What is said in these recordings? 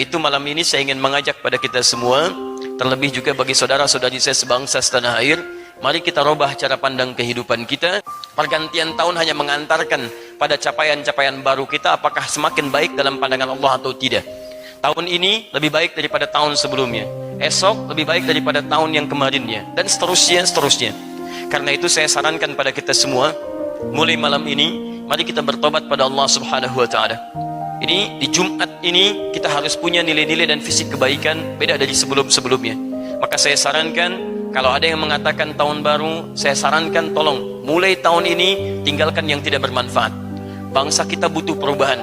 itu malam ini saya ingin mengajak pada kita semua, terlebih juga bagi saudara-saudari saya sebangsa setanah air, mari kita rubah cara pandang kehidupan kita. Pergantian tahun hanya mengantarkan pada capaian-capaian baru kita, apakah semakin baik dalam pandangan Allah atau tidak. Tahun ini lebih baik daripada tahun sebelumnya, esok lebih baik daripada tahun yang kemarinnya, dan seterusnya. Karena itu saya sarankan pada kita semua, mulai malam ini mari kita bertobat pada Allah Subhanahu wa Ta'ala. Ini di Jumat ini kita harus punya nilai-nilai dan fisik kebaikan beda dari sebelum-sebelumnya. Maka saya sarankan, kalau ada yang mengatakan tahun baru, saya sarankan tolong mulai tahun ini tinggalkan yang tidak bermanfaat. Bangsa kita butuh perubahan.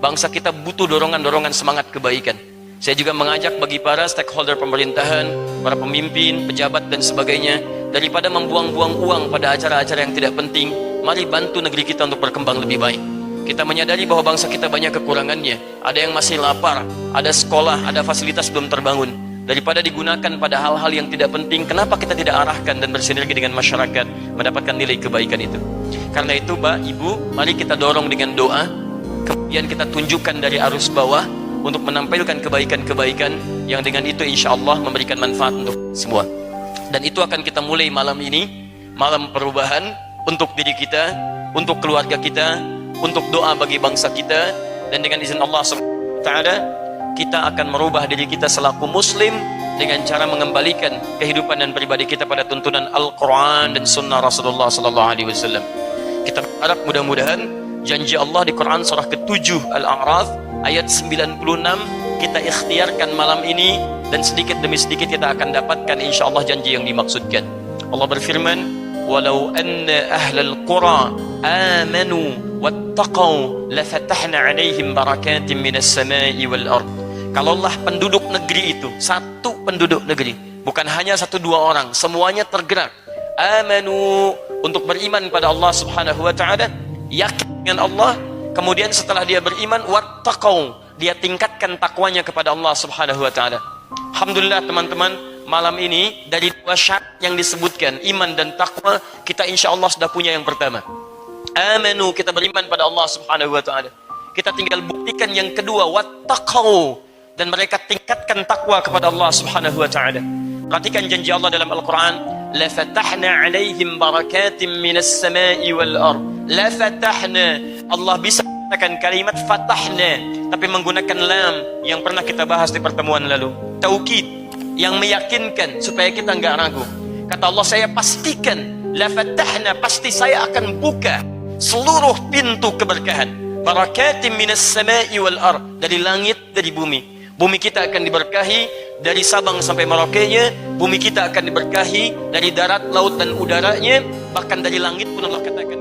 Bangsa kita butuh dorongan-dorongan semangat kebaikan. Saya juga mengajak bagi para stakeholder pemerintahan, para pemimpin, pejabat dan sebagainya, daripada membuang-buang uang pada acara-acara yang tidak penting, mari bantu negeri kita untuk berkembang lebih baik. Kita menyadari bahwa bangsa kita banyak kekurangannya. Ada yang masih lapar, ada sekolah, ada fasilitas belum terbangun. Daripada digunakan pada hal-hal yang tidak penting, kenapa kita tidak arahkan dan bersinergi dengan masyarakat mendapatkan nilai kebaikan itu? Karena itu, Pak, Ibu, mari kita dorong dengan doa, kemudian kita tunjukkan dari arus bawah untuk menampilkan kebaikan-kebaikan yang dengan itu insya Allah memberikan manfaat untuk semua. Dan itu akan kita mulai malam ini, malam perubahan untuk diri kita, untuk keluarga kita, untuk doa bagi bangsa kita, dan dengan izin Allah SWT kita akan merubah diri kita selaku muslim dengan cara mengembalikan kehidupan dan pribadi kita pada tuntunan Al-Quran dan Sunnah Rasulullah SAW. Kita berharap mudah-mudahan janji Allah di Quran surah ke-7 Al-A'raf ayat 96 kita ikhtiarkan malam ini, dan sedikit demi sedikit kita akan dapatkan insya Allah janji yang dimaksudkan. Allah berfirman, walau anna ahlal qura amanu wattaqau lafatahna alaihim barakatim minas samai wal ard. Kalaulah penduduk negeri itu, satu penduduk negeri, bukan hanya satu dua orang, semuanya tergerak, amanu, untuk beriman pada Allah Subhanahu wa Ta'ala, yakin dengan Allah, kemudian setelah dia beriman, wattaqau, dia tingkatkan takwanya kepada Allah Subhanahu wa Ta'ala. Alhamdulillah teman-teman, malam ini dari dua syarat yang disebutkan, iman dan takwa, kita insya Allah sudah punya yang pertama. Amanu, kita beriman pada Allah Subhanahu wa Ta'ala. Kita tinggal buktikan yang kedua, wattaqau, dan mereka tingkatkan takwa kepada Allah Subhanahu wa Ta'ala. Perhatikan janji Allah dalam Al-Quran, la fatahna alaihim barakatim minas samai wal ard. La fatahna, Allah bisa menggunakan kalimat fatahna tapi menggunakan lam yang pernah kita bahas di pertemuan lalu, taukid yang meyakinkan supaya kita enggak ragu. Kata Allah, saya pastikan, la fatahna, pasti saya akan buka seluruh pintu keberkahan, barakatim minas samai wal ard, dari langit, dari bumi. Bumi kita akan diberkahi dari Sabang sampai Merauke-nya, bumi kita akan diberkahi dari darat, laut dan udaranya, bahkan dari langit pun Allah katakan.